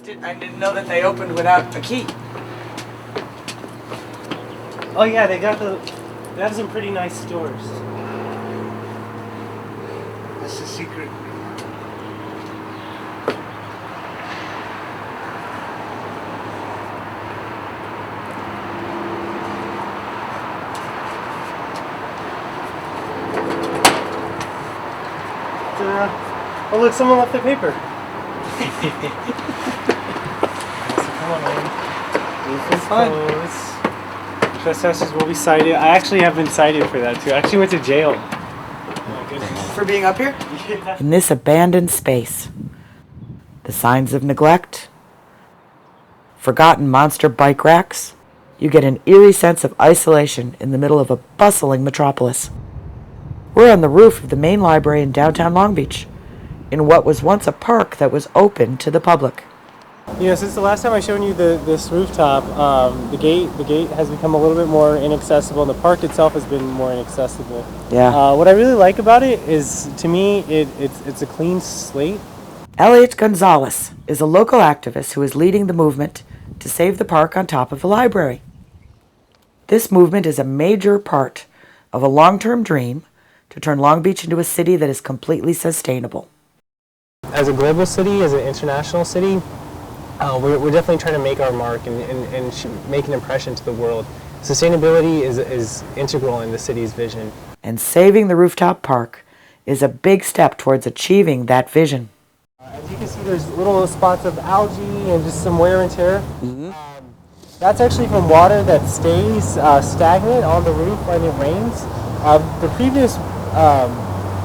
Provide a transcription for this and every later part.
I didn't know that they opened without a key. Oh yeah, they have some pretty nice stores. That's the secret. Oh look, someone left their paper. Come on, man. It's fun. Trespassers will be cited. I actually have been cited for that too. I actually went to jail. Oh my goodness. For being up here? Yeah. In this abandoned space, the signs of neglect, forgotten monster bike racks, you get an eerie sense of isolation in the middle of a bustling metropolis. We're on the roof of the main library in downtown Long Beach, in what was once a park that was open to the public. You know, since the last time I showed you this rooftop, the gate has become a little bit more inaccessible, and the park itself has been more inaccessible. Yeah. What I really like about it is, to me, it's a clean slate. Elliot Gonzales is a local activist who is leading the movement to save the park on top of the library. This movement is a major part of a long-term dream to turn Long Beach into a city that is completely sustainable. As a global city, as an international city, we're definitely trying to make our mark and make an impression to the world. Sustainability is integral in the city's vision. And saving the rooftop park is a big step towards achieving that vision. As you can see, there's little spots of algae and just some wear and tear. Mm-hmm. That's actually from water that stays stagnant on the roof when it rains.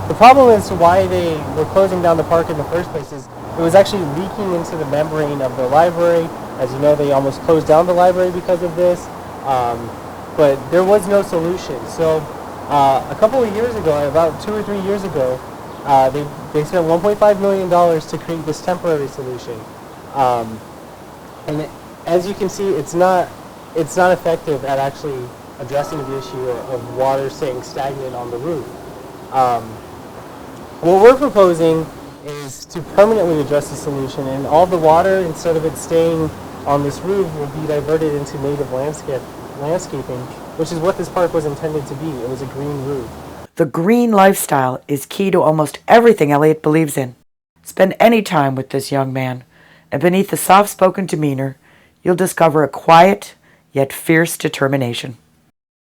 The problem as to why they were closing down the park in the first place is it was actually leaking into the membrane of the library. As you know, they almost closed down the library because of this, but there was no solution. So a couple of years ago, about 2 or 3 years ago, they spent $1.5 million to create this temporary solution. And as you can see, it's not effective at actually addressing the issue of water staying stagnant on the roof. What we're proposing is to permanently address the solution, and all the water, instead of it staying on this roof, will be diverted into native landscaping, which is what this park was intended to be. It was a green roof. The green lifestyle is key to almost everything Elliot believes in. Spend any time with this young man, and beneath the soft-spoken demeanor, you'll discover a quiet yet fierce determination.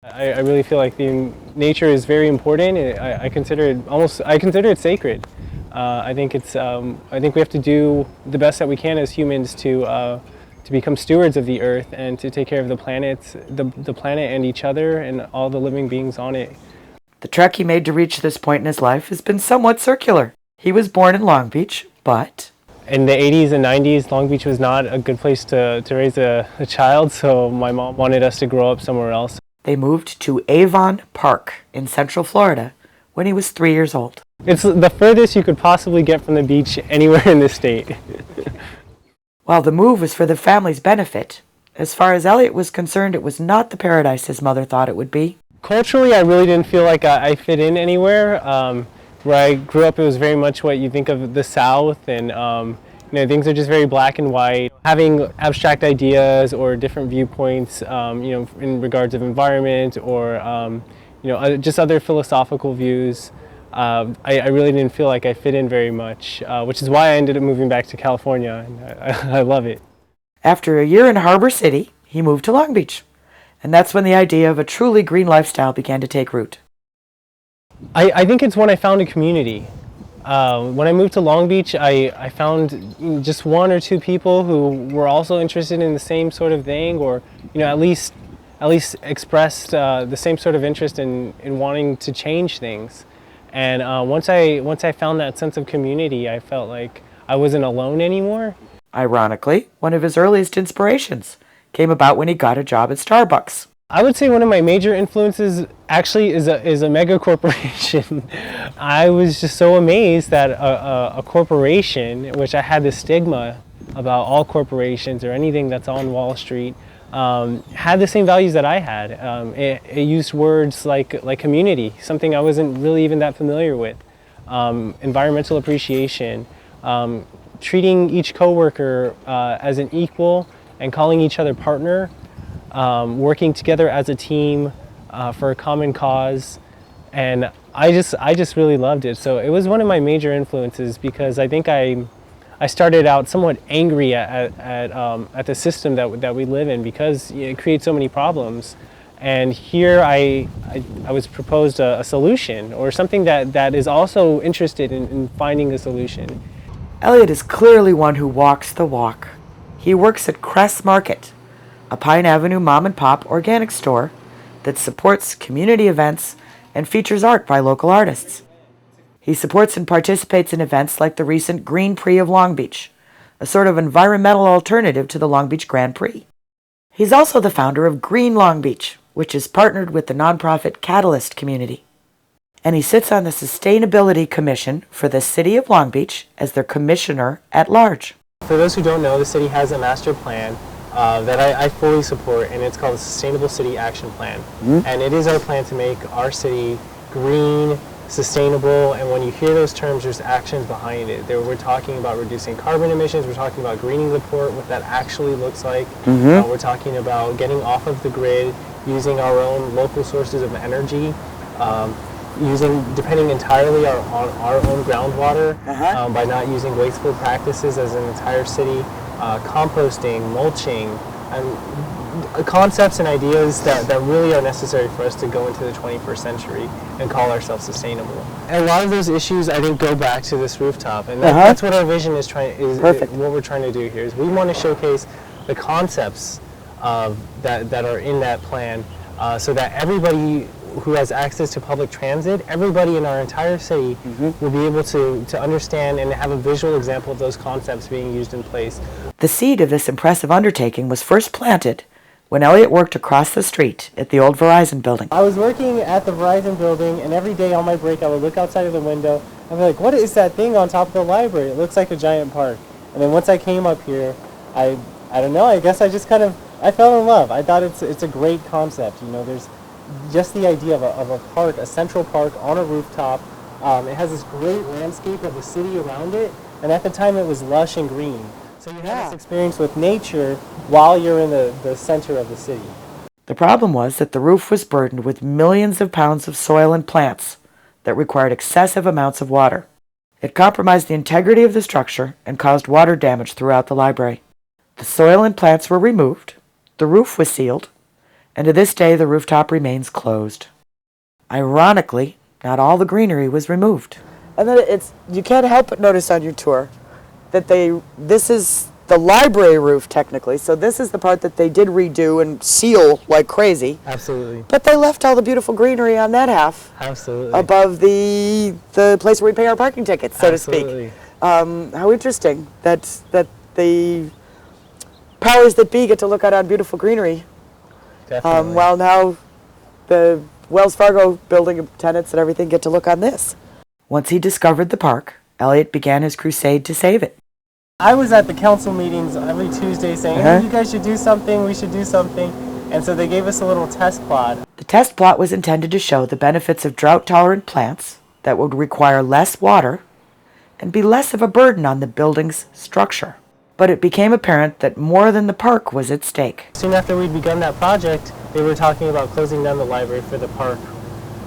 I really feel like nature is very important. I consider it sacred. I think we have to do the best that we can as humans to become stewards of the earth and to take care of the planet and each other and all the living beings on it. The trek he made to reach this point in his life has been somewhat circular. He was born in Long Beach, but in the 80s and 90s, Long Beach was not a good place to raise a child, so my mom wanted us to grow up somewhere else. They moved to Avon Park in Central Florida when he was 3 years old. It's the furthest you could possibly get from the beach anywhere in the state. While the move was for the family's benefit, as far as Elliot was concerned, it was not the paradise his mother thought it would be. Culturally, I really didn't feel like I fit in anywhere. Where I grew up, it was very much what you think of the South, and things are just very black and white. Having abstract ideas or different viewpoints, in regards of environment or just other philosophical views, I really didn't feel like I fit in very much, which is why I ended up moving back to California, and I love it. After a year in Harbor City, he moved to Long Beach, and that's when the idea of a truly green lifestyle began to take root. I think it's when I found a community. When I moved to Long Beach, I found just 1 or 2 people who were also interested in the same sort of thing, or at least expressed the same sort of interest in wanting to change things. And once I found that sense of community, I felt like I wasn't alone anymore. Ironically, one of his earliest inspirations came about when he got a job at Starbucks. I would say one of my major influences actually is a mega corporation. I was just so amazed that a corporation, which I had this stigma about all corporations or anything that's on Wall Street, had the same values that I had. It used words like community, something I wasn't really even that familiar with, environmental appreciation, treating each coworker as an equal and calling each other partner, working together as a team for a common cause. And I just really loved it. So it was one of my major influences, because I think I started out somewhat angry at the system that we live in, because it creates so many problems. And here I was proposed a solution, or something that is also interested in finding a solution. Elliot is clearly one who walks the walk. He works at Cress Market, a Pine Avenue mom-and-pop organic store that supports community events and features art by local artists. He supports and participates in events like the recent Green Prix of Long Beach, a sort of environmental alternative to the Long Beach Grand Prix. He's also the founder of Green Long Beach, which is partnered with the nonprofit Catalyst community. And he sits on the Sustainability Commission for the City of Long Beach as their commissioner at large. For those who don't know, the city has a master plan that I fully support, and it's called the Sustainable City Action Plan. And it is our plan to make our city green, sustainable, and when you hear those terms, there's actions behind it. We're talking about reducing carbon emissions, we're talking about greening the port, what that actually looks like. We're talking about getting off of the grid, using our own local sources of energy, depending entirely on our own groundwater, by not using wasteful practices as an entire city, composting, mulching, and concepts and ideas that really are necessary for us to go into the 21st century and call ourselves sustainable. And a lot of those issues, I think, go back to this rooftop, and that's what our vision is what we're trying to do here. Is we want to showcase the concepts that are in that plan, so that everybody who has access to public transit, everybody in our entire city will be able to understand and have a visual example of those concepts being used in place. The seed of this impressive undertaking was first planted when Elliot worked across the street at the old Verizon building. I was working at the Verizon building, and every day on my break I would look outside of the window and be like, what is that thing on top of the library? It looks like a giant park. And then once I came up here, I don't know, I guess I just I fell in love. I thought it's a great concept. You know, there's just the idea of a park, a central park on a rooftop. It has this great landscape of the city around it, and at the time it was lush and green. So you have this experience with nature while you're in the center of the city. The problem was that the roof was burdened with millions of pounds of soil and plants that required excessive amounts of water. It compromised the integrity of the structure and caused water damage throughout the library. The soil and plants were removed, the roof was sealed, and to this day the rooftop remains closed. Ironically, not all the greenery was removed. And then you can't help but notice on your tour that this is the library roof technically, so this is the part that they did redo and seal like crazy. Absolutely. But they left all the beautiful greenery on that half. Absolutely. Above the place where we pay our parking tickets, so Absolutely. to speak. How interesting that the powers that be get to look out on beautiful greenery. Definitely. While now the Wells Fargo building tenants and everything get to look on this. Once he discovered the park, Elliot began his crusade to save it. I was at the council meetings every Tuesday saying, hey, you guys should do something, we should do something. And so they gave us a little test plot. The test plot was intended to show the benefits of drought-tolerant plants that would require less water and be less of a burden on the building's structure. But it became apparent that more than the park was at stake. Soon after we'd begun that project, they were talking about closing down the library for the park,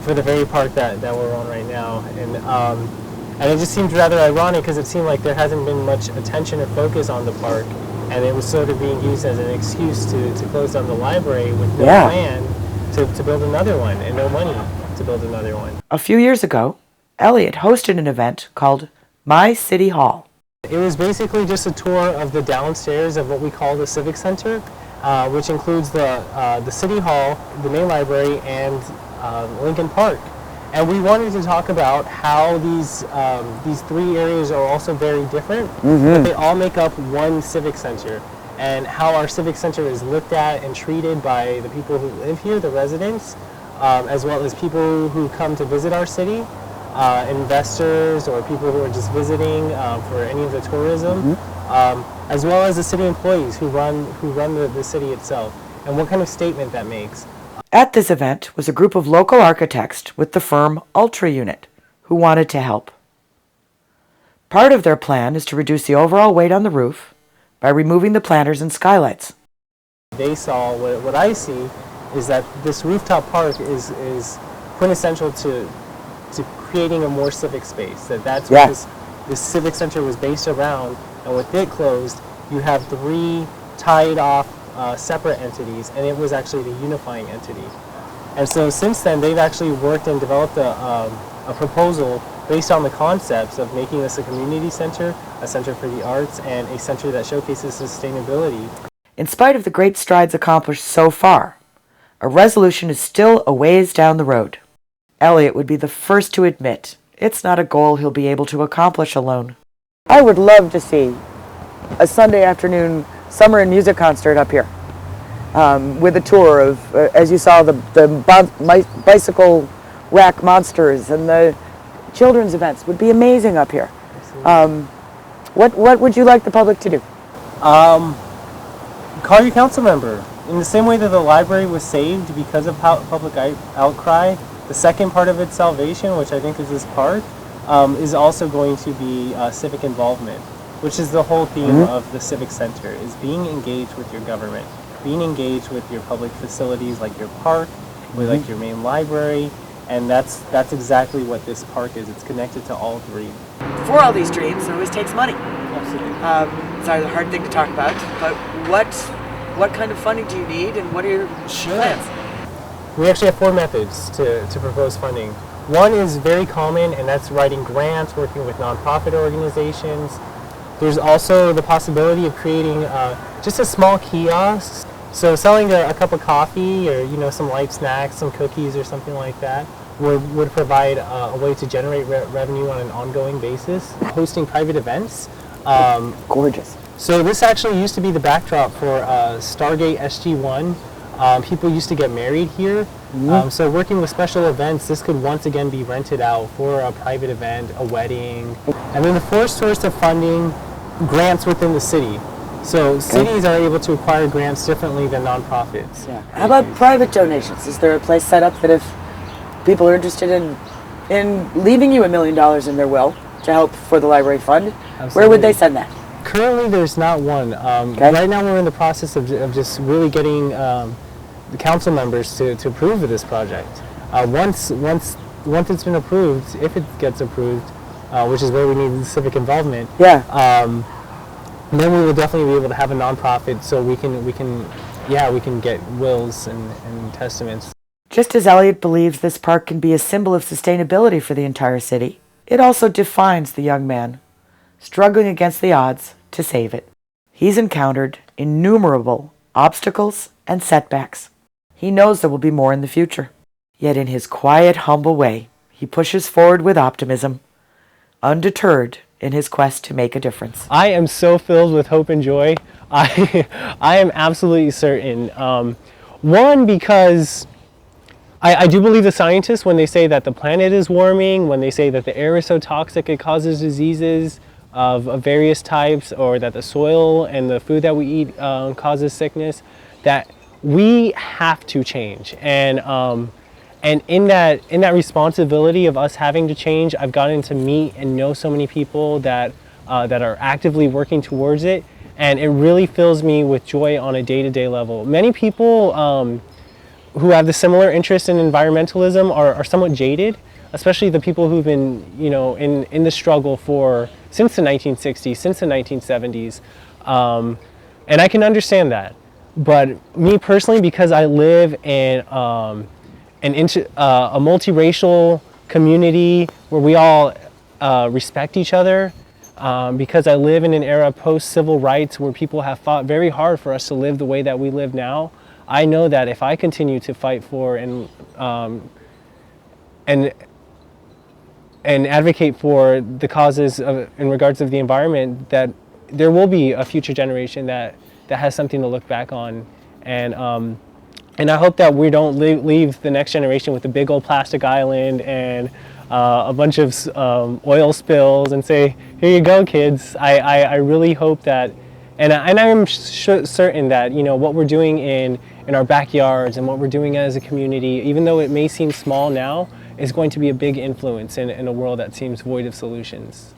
for the very park that we're on right now. And it just seemed rather ironic because it seemed like there hasn't been much attention or focus on the park, and it was sort of being used as an excuse to close down the library with no plan to build another one and no money to build another one. A few years ago, Elliot hosted an event called My City Hall. It was basically just a tour of the downstairs of what we call the civic center, which includes the city hall, the main library, and Lincoln Park. And we wanted to talk about how these three areas are also very different, but they all make up one civic center, and how our civic center is looked at and treated by the people who live here, the residents, as well as people who come to visit our city, investors or people who are just visiting for any of the tourism, as well as the city employees who run the city itself, and what kind of statement that makes. At this event was a group of local architects with the firm Ultra Unit who wanted to help. Part of their plan is to reduce the overall weight on the roof by removing the planters and skylights. They saw what I see is that this rooftop park is quintessential to creating a more civic space. That's what this civic center was based around. And with it closed, you have 3 tied off separate entities, and it was actually the unifying entity. And so since then, they've actually worked and developed a proposal based on the concepts of making this a community center, a center for the arts, and a center that showcases sustainability. In spite of the great strides accomplished so far, a resolution is still a ways down the road. Elliot would be the first to admit it's not a goal he'll be able to accomplish alone. I would love to see a Sunday afternoon summer and music concert up here with a tour of, as you saw, the bicycle rack monsters and the children's events would be amazing up here. What would you like the public to do? Call your council member. In the same way that the library was saved because of public outcry, the second part of its salvation, which I think is this park, is also going to be civic involvement, which is the whole theme of the civic center, is being engaged with your government, being engaged with your public facilities like your park, with like your main library, and that's exactly what this park is. It's connected to all 3. For all these dreams, it always takes money. Absolutely. It's a hard thing to talk about, but what kind of funding do you need, and what are your plans? We actually have 4 methods to propose funding. One is very common, and that's writing grants, working with nonprofit organizations. There's also the possibility of creating just a small kiosk. So selling a cup of coffee or some light snacks, some cookies or something like that would provide a way to generate revenue on an ongoing basis. Hosting private events. Gorgeous. So this actually used to be the backdrop for Stargate SG-1. People used to get married here. So working with special events, this could once again be rented out for a private event, a wedding. And then the 4th source of funding, grants within the city. So cities are able to acquire grants differently than nonprofits. Yeah. How about private donations? Is there a place set up that if people are interested in leaving you $1 million in their will to help for the library fund, where would they send that? Currently, there's not one. Right now, we're in the process of just really getting the council members to approve of this project. Once it's been approved, if it gets approved, which is where we need the civic involvement. Then we will definitely be able to have a nonprofit, so we can get wills and testaments. Just as Elliot believes this park can be a symbol of sustainability for the entire city, it also defines the young man struggling against the odds to save it. He's encountered innumerable obstacles and setbacks. He knows there will be more in the future. Yet in his quiet, humble way, he pushes forward with optimism, undeterred in his quest to make a difference. I am so filled with hope and joy. I am absolutely certain. One, because I do believe the scientists when they say that the planet is warming, when they say that the air is so toxic it causes diseases of various types, or that the soil and the food that we eat causes sickness, that we have to change. And in that responsibility of us having to change, I've gotten to meet and know so many people that are actively working towards it, and it really fills me with joy on a day-to-day level. Many people who have the similar interest in environmentalism are somewhat jaded, especially the people who've been in the struggle since the 1960s, since the 1970s, and I can understand that. But me personally, because I live in a multiracial community where we all respect each other, because I live in an era post-civil rights where people have fought very hard for us to live the way that we live now, I know that if I continue to fight for and advocate for the causes in regards of the environment, that there will be a future generation that has something to look back on, and I hope that we don't leave the next generation with a big old plastic island and a bunch of oil spills and say, here you go, kids. I really hope that, and I'm certain that what we're doing in our backyards and what we're doing as a community, even though it may seem small now, is going to be a big influence in a world that seems void of solutions.